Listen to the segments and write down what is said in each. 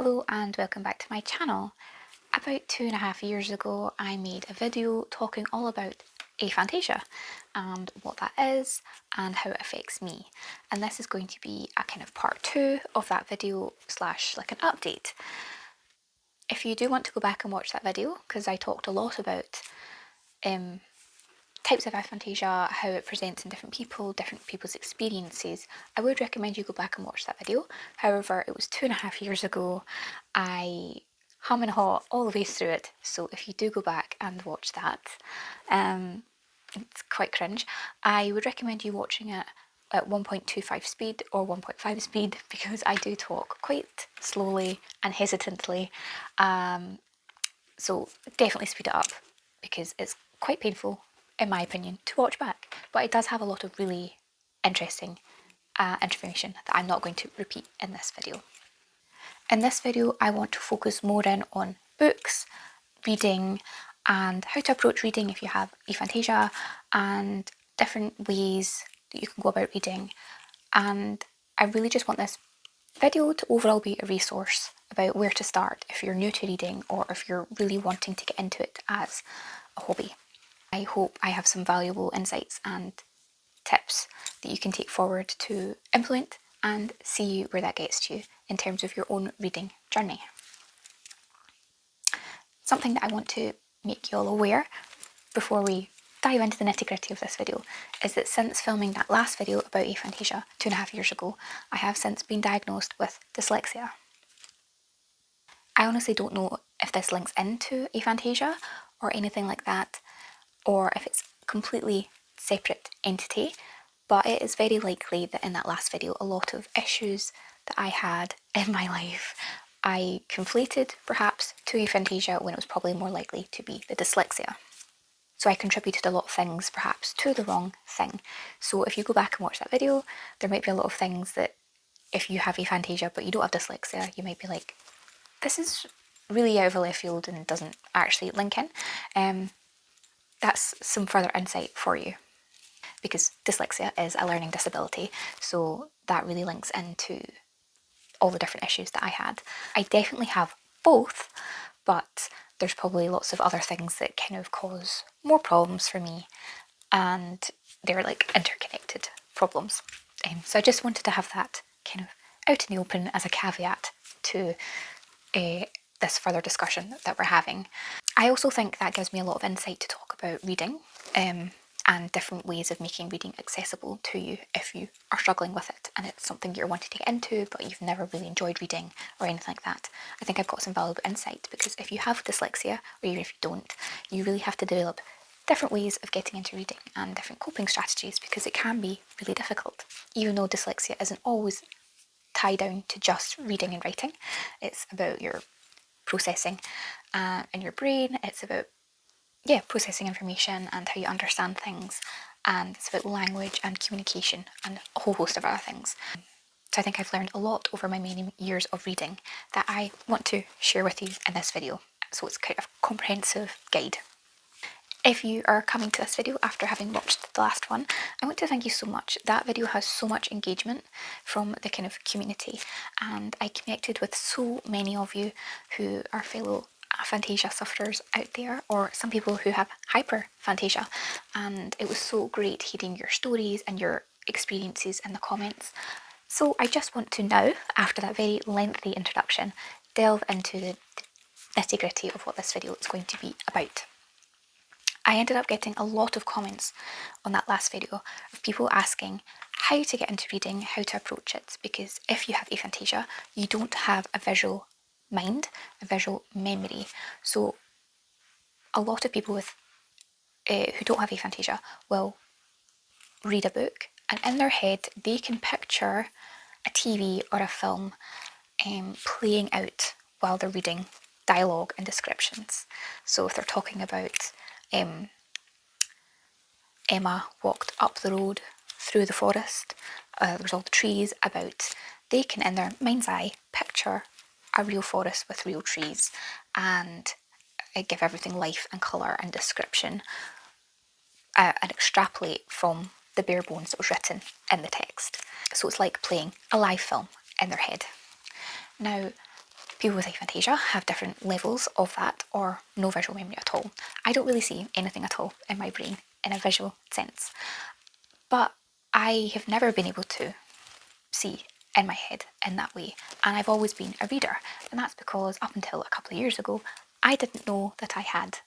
Hello and welcome back to my channel. About 2.5 years ago I made a video talking all about aphantasia and what that is and how it affects me, and this is going to be a kind of part 2 of that video slash like an update. If you do want to go back and watch that video, because I talked a lot about types of aphantasia, how it presents in different people's experiences, I would recommend you go back and watch that video. However, it was 2.5 years ago. I hum and haw all the way through it, so if you do go back and watch that, it's quite cringe. I would recommend you watching it at 1.25 speed or 1.5 speed because I do talk quite slowly and hesitantly, so definitely speed it up because it's quite painful in my opinion to watch back, but it does have a lot of really interesting information that I'm not going to repeat in this video. In this video I want to focus more in on books, reading, and how to approach reading if you have aphantasia, and different ways that you can go about reading. And I really just want this video to overall be a resource about where to start if you're new to reading or if you're really wanting to get into it as a hobby. I hope I have some valuable insights and tips that you can take forward to implement and see where that gets you in terms of your own reading journey. Something that I want to make you all aware before we dive into the nitty-gritty of this video is that since filming that last video about aphantasia 2.5 years ago, I have since been diagnosed with dyslexia. I honestly don't know if this links into aphantasia or anything like that, or if it's a completely separate entity, but it is very likely that in that last video a lot of issues that I had in my life I conflated perhaps to aphantasia when it was probably more likely to be the dyslexia. So I contributed a lot of things perhaps to the wrong thing. So if you go back and watch that video, there might be a lot of things that if you have aphantasia but you don't have dyslexia, you might be like, this is really out of left field and doesn't actually link in. That's some further insight for you, because dyslexia is a learning disability, so that really links into all the different issues that I had. I definitely have both, but there's probably lots of other things that kind of cause more problems for me, and they're like interconnected problems. So I just wanted to have that kind of out in the open as a caveat to this further discussion that we're having. I also think that gives me a lot of insight to talk about reading and different ways of making reading accessible to you if you are struggling with it and it's something you're wanting to get into but you've never really enjoyed reading or anything like that. I think I've got some valuable insight, because if you have dyslexia, or even if you don't, you really have to develop different ways of getting into reading and different coping strategies, because it can be really difficult. Even though dyslexia isn't always tied down to just reading and writing, it's about your processing in your brain, it's about processing information and how you understand things, and it's about language and communication and a whole host of other things. So I think I've learned a lot over my many years of reading that I want to share with you in this video, so it's kind of a comprehensive guide. If you are coming to this video after having watched the last one, I want to thank you so much. That video has so much engagement from the kind of community, and I connected with so many of you who are fellow aphantasia sufferers out there, or some people who have hyperphantasia, and it was so great hearing your stories and your experiences in the comments. So I just want to now, after that very lengthy introduction, delve into the nitty-gritty of what this video is going to be about. I ended up getting a lot of comments on that last video of people asking how to get into reading, how to approach it, because if you have aphantasia, you don't have a visual mind, a visual memory. So a lot of people with who don't have aphantasia will read a book, and in their head they can picture a TV or a film playing out while they're reading dialogue and descriptions. So if they're talking about Emma walked up the road through the forest, there's all the trees about, they can in their mind's eye picture a real forest with real trees and give everything life and colour and description, and extrapolate from the bare bones that was written in the text. So it's like playing a live film in their head. Now, People with aphantasia have different levels of that or no visual memory at all. I don't really see anything at all in my brain in a visual sense, but I have never been able to see in my head in that way, and I've always been a reader, and that's because up until a couple of years ago I didn't know that I had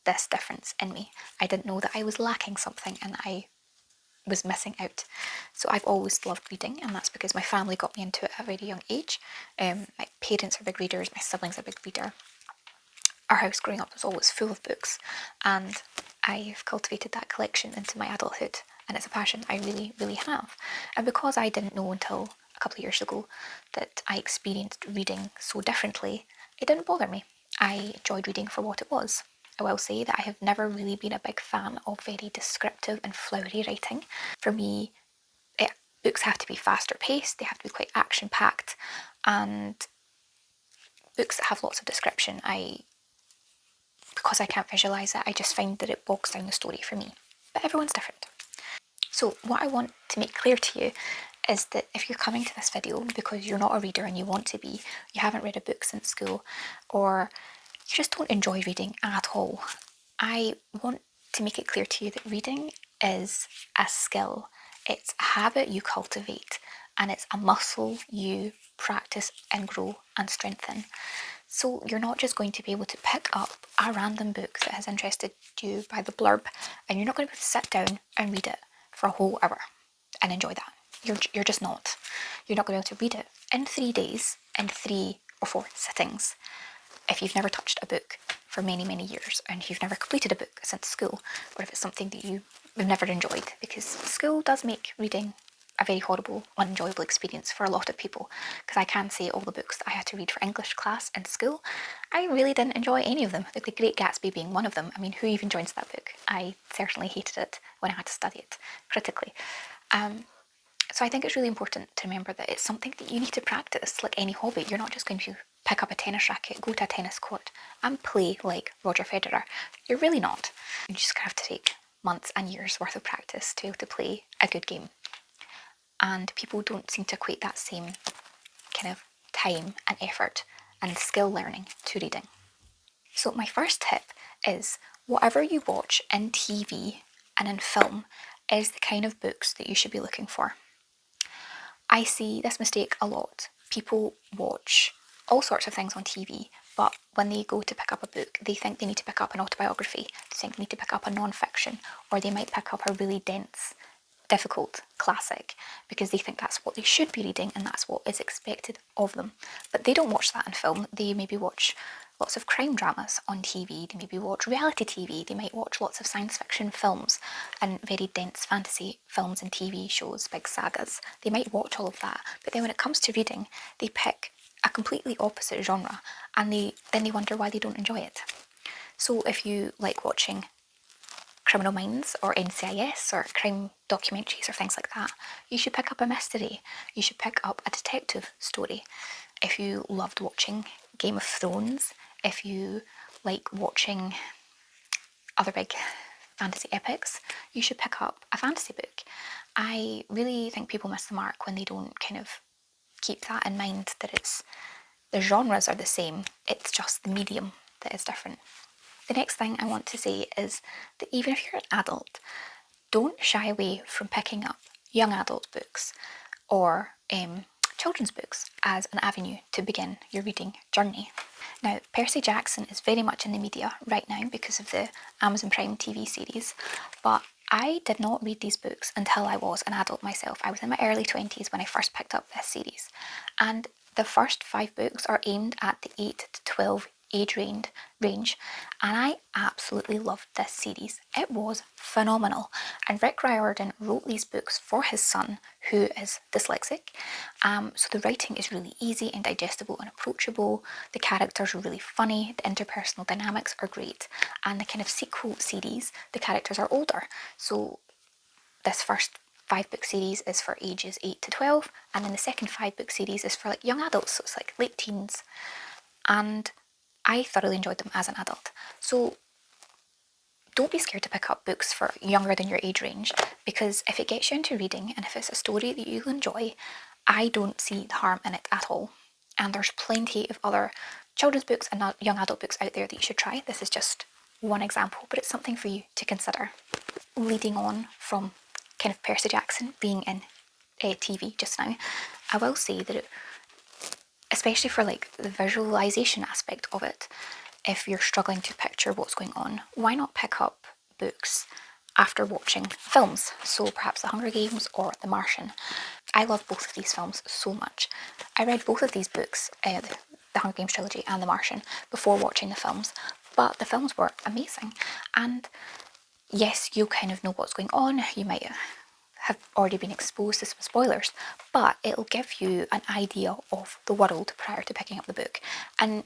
this difference in me. I didn't know that I was lacking something and I was missing out. So I've always loved reading, and that's because my family got me into it at a very young age. My parents are big readers, my siblings are big reader. Our house growing up was always full of books, and I've cultivated that collection into my adulthood, and it's a passion I really, really have. And because I didn't know until a couple of years ago that I experienced reading so differently, it didn't bother me. I enjoyed reading for what it was. I will say that I have never really been a big fan of very descriptive and flowery writing. For me, books have to be faster paced, they have to be quite action packed, and books that have lots of description, because I can't visualise it, I just find that it bogs down the story for me. But everyone's different. So what I want to make clear to you is that if you're coming to this video because you're not a reader and you want to be, you haven't read a book since school, or you just don't enjoy reading at all, I want to make it clear to you that reading is a skill. It's a habit you cultivate, and it's a muscle you practice and grow and strengthen. So you're not just going to be able to pick up a random book that has interested you by the blurb, and you're not going to be able to sit down and read it for a whole hour and enjoy that. You're just not. You're not going to be able to read it in 3 days, in 3 or 4 sittings. If you've never touched a book for many, many years, and you've never completed a book since school, or if it's something that you've never enjoyed, because school does make reading a very horrible, unenjoyable experience for a lot of people, because I can say all the books that I had to read for English class in school, I really didn't enjoy any of them, The Great Gatsby being one of them. I mean, who even joins that book? I certainly hated it when I had to study it critically. So I think it's really important to remember that it's something that you need to practice, like any hobby. You're not just going to pick up a tennis racket, go to a tennis court and play like Roger Federer. You're really not. You just have to take months and years worth of practice to be able to play a good game. And people don't seem to equate that same kind of time and effort and skill learning to reading. So my first tip is whatever you watch in TV and in film is the kind of books that you should be looking for. I see this mistake a lot. People watch all sorts of things on TV, but when they go to pick up a book, they think they need to pick up an autobiography, they think they need to pick up a non-fiction, or they might pick up a really dense, difficult classic because they think that's what they should be reading and that's what is expected of them. But they don't watch that in film. They maybe watch lots of crime dramas on TV, they maybe watch reality TV, they might watch lots of science fiction films and very dense fantasy films and TV shows, big sagas. They might watch all of that, but then when it comes to reading, they pick a completely opposite genre, and then they wonder why they don't enjoy it. So if you like watching Criminal Minds or NCIS or crime documentaries or things like that, you should pick up a mystery. You should pick up a detective story. If you loved watching Game of Thrones, if you like watching other big fantasy epics, you should pick up a fantasy book. I really think people miss the mark when they don't kind of keep that in mind, that the genres are the same, it's just the medium that is different. The next thing I want to say is that even if you're an adult, don't shy away from picking up young adult books or children's books as an avenue to begin your reading journey. Now, Percy Jackson is very much in the media right now because of the Amazon Prime TV series, but I did not read these books until I was an adult myself. I was in my early 20s when I first picked up this series, and the first 5 books are aimed at the 8 to 12 age range, and I absolutely loved this series. It was phenomenal, and Rick Riordan wrote these books for his son, who is dyslexic, so the writing is really easy and digestible and approachable. The characters are really funny, the interpersonal dynamics are great, and the kind of sequel series, the characters are older. So this first 5-book series is for ages 8 to 12, and then the second 5-book series is for like young adults, so it's like late teens, and I thoroughly enjoyed them as an adult. So don't be scared to pick up books for younger than your age range, because if it gets you into reading and if it's a story that you'll enjoy, I don't see the harm in it at all. And there's plenty of other children's books and young adult books out there that you should try. This is just one example, but it's something for you to consider. Leading on from kind of Percy Jackson being in TV just now, I will say that especially for like the visualization aspect of it, if you're struggling to picture what's going on, why not pick up books after watching films? So perhaps The Hunger Games or The Martian. I love both of these films so much. I read both of these books, the Hunger Games trilogy and The Martian, before watching the films, but the films were amazing. And yes, you kind of know what's going on, you might have already been exposed to some spoilers, but it'll give you an idea of the world prior to picking up the book. And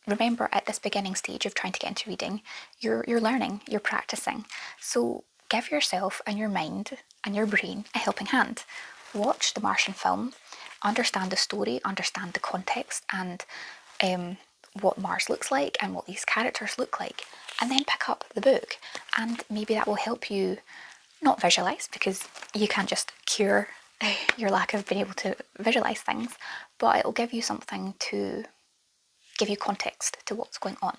remember, at this beginning stage of trying to get into reading, you're learning, you're practicing. So give yourself and your mind and your brain a helping hand. Watch the Martian film, understand the story, understand the context and what Mars looks like and what these characters look like, and then pick up the book. And maybe that will help you not visualise, because you can't just cure your lack of being able to visualise things, but it'll give you something to give you context to what's going on.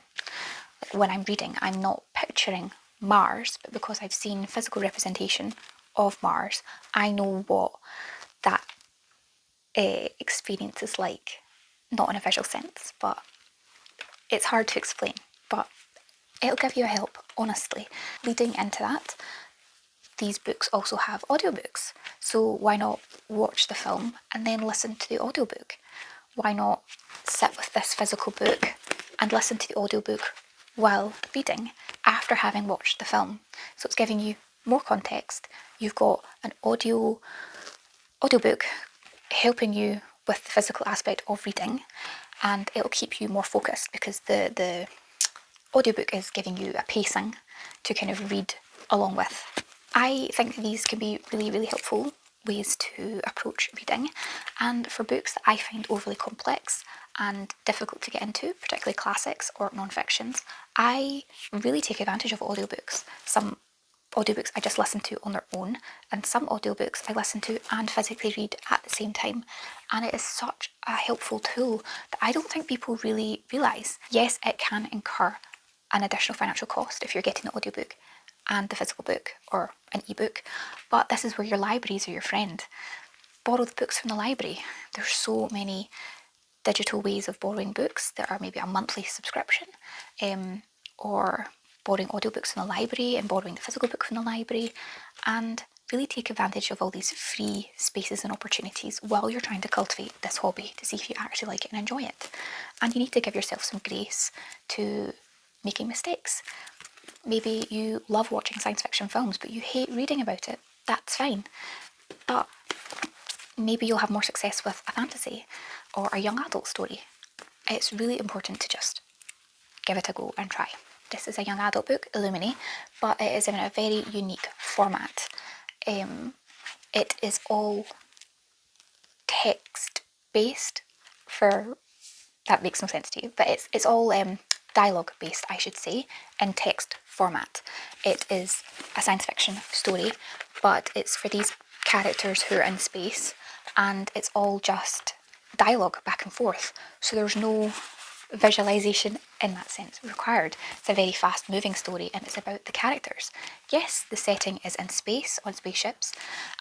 Like when I'm reading, I'm not picturing Mars, but because I've seen physical representation of Mars, I know what that experience is like, not in a visual sense, but it's hard to explain, but it'll give you a help, honestly. Leading into that, these books also have audiobooks, so why not watch the film and then listen to the audiobook? Why not sit with this physical book and listen to the audiobook while reading after having watched the film? So it's giving you more context. You've got an audiobook helping you with the physical aspect of reading, and it'll keep you more focused because the audiobook is giving you a pacing to kind of read along with. I think these can be really, really helpful ways to approach reading, and for books that I find overly complex and difficult to get into, particularly classics or non-fictions, I really take advantage of audiobooks. Some audiobooks I just listen to on their own, and some audiobooks I listen to and physically read at the same time, and it is such a helpful tool that I don't think people really realise. Yes, it can incur an additional financial cost if you're getting the audiobook and the physical book or an ebook, but this is where your libraries are your friend. Borrow the books from the library. There's so many digital ways of borrowing books. There are maybe a monthly subscription, or borrowing audiobooks from the library and borrowing the physical book from the library, and really take advantage of all these free spaces and opportunities while you're trying to cultivate this hobby to see if you actually like it and enjoy it. And you need to give yourself some grace to making mistakes. Maybe you love watching science fiction films, but you hate reading about it. That's fine. But maybe you'll have more success with a fantasy or a young adult story. It's really important to just give it a go and try. This is a young adult book, Illumine, but it is in a very unique format. It is all text-based, for that makes no sense to you, but it's all dialogue based, I should say, in text format. It is a science fiction story, but it's for these characters who are in space, and it's all just dialogue back and forth, so there's no visualization in that sense required. It's a very fast moving story, and it's about the characters. Yes, the setting is in space, on spaceships,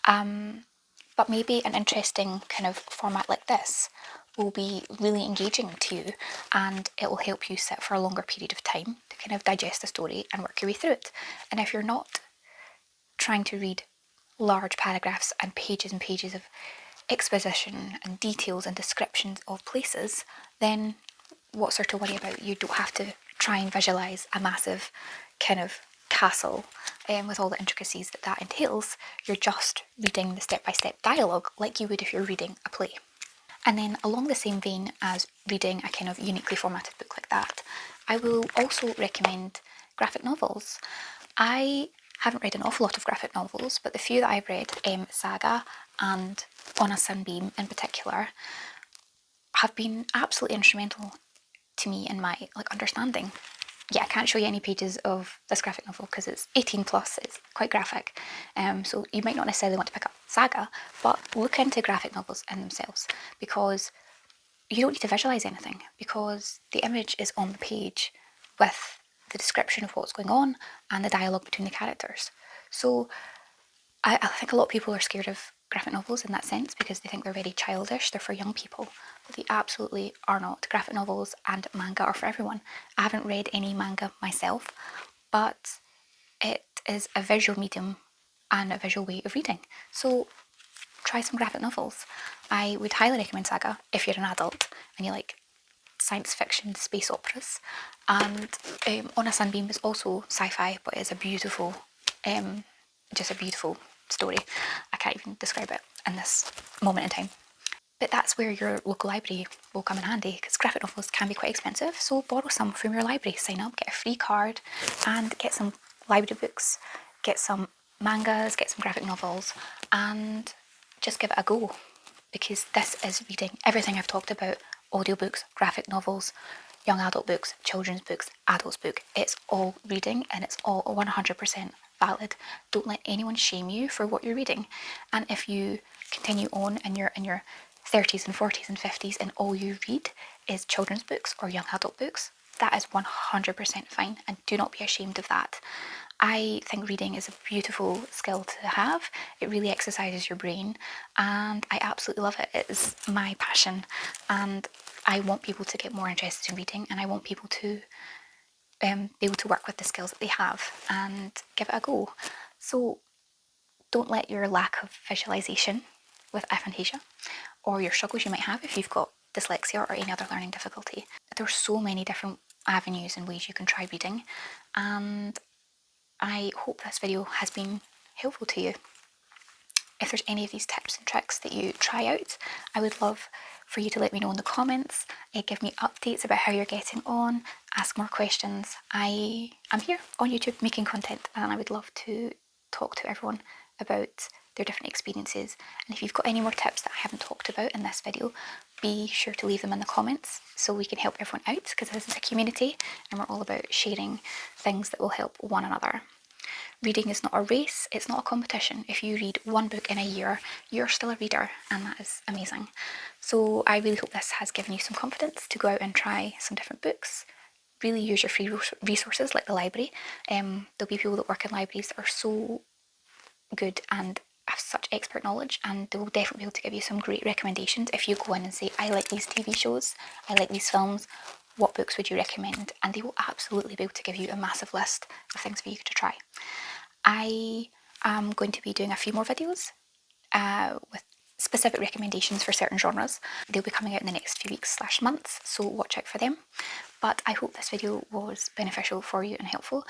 but maybe an interesting kind of format like this will be really engaging to you, and it will help you sit for a longer period of time to kind of digest the story and work your way through it. And if you're not trying to read large paragraphs and pages of exposition and details and descriptions of places, then what's there to worry about? You don't have to try and visualise a massive kind of castle with all the intricacies that entails. You're just reading the step-by-step dialogue like you would if you're reading a play. And then along the same vein as reading a kind of uniquely formatted book like that, I will also recommend graphic novels. I haven't read an awful lot of graphic novels, but the few that I've read, Saga and On a Sunbeam in particular, have been absolutely instrumental to me in my understanding. Yeah, I can't show you any pages of this graphic novel because it's 18 plus, it's quite graphic, so you might not necessarily want to pick up Saga, but look into graphic novels in themselves, because you don't need to visualise anything because the image is on the page with the description of what's going on and the dialogue between the characters. So I think a lot of people are scared of graphic novels in that sense because they think they're very childish, they're for young people, but they absolutely are not. Graphic novels and manga are for everyone. I haven't read any manga myself, but it is a visual medium and a visual way of reading. So try some graphic novels. I would highly recommend Saga if you're an adult and you like science fiction space operas. And On a Sunbeam is also sci-fi, but it's a beautiful, just a beautiful story. I can't even describe it in this moment in time. But that's where your local library will come in handy because graphic novels can be quite expensive. So borrow some from your library, sign up, get a free card, and get some library books, get some mangas, get some graphic novels, and just give it a go because this is reading. Everything I've talked about, audiobooks, graphic novels, young adult books, children's books, adults book, it's all reading and it's all 100% valid. Don't let anyone shame you for what you're reading. And if you continue on and you're in your 30s and 40s and 50s and all you read is children's books or young adult books, that is 100% fine and do not be ashamed of that. I think reading is a beautiful skill to have. It really exercises your brain and I absolutely love it. It is my passion and I want people to get more interested in reading and I want people to be able to work with the skills that they have and give it a go. So don't let your lack of visualization with aphantasia or your struggles you might have if you've got dyslexia or any other learning difficulty. There's so many different avenues and ways you can try reading and I hope this video has been helpful to you. If there's any of these tips and tricks that you try out, I would love for you to let me know in the comments, give me updates about how you're getting on, ask more questions. I am here on YouTube making content and I would love to talk to everyone about their different experiences. And if you've got any more tips that I haven't talked about in this video, be sure to leave them in the comments so we can help everyone out because this is a community and we're all about sharing things that will help one another. Reading is not a race, it's not a competition. If you read one book in a year, you're still a reader, and that is amazing. So I really hope this has given you some confidence to go out and try some different books. Really use your free resources like the library. There'll be people that work in libraries that are so good and have such expert knowledge, and they will definitely be able to give you some great recommendations if you go in and say, I like these TV shows, I like these films, what books would you recommend? And they will absolutely be able to give you a massive list of things for you to try. I am going to be doing a few more videos with specific recommendations for certain genres. They'll be coming out in the next few weeks / months, so watch out for them. But I hope this video was beneficial for you and helpful.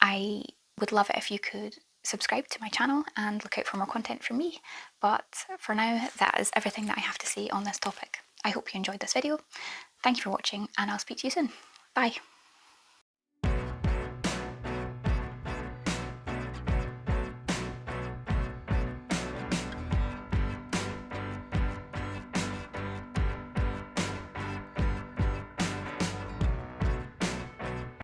I would love it if you could subscribe to my channel and look out for more content from me. But for now, that is everything that I have to say on this topic. I hope you enjoyed this video. Thank you for watching and I'll speak to you soon. Bye.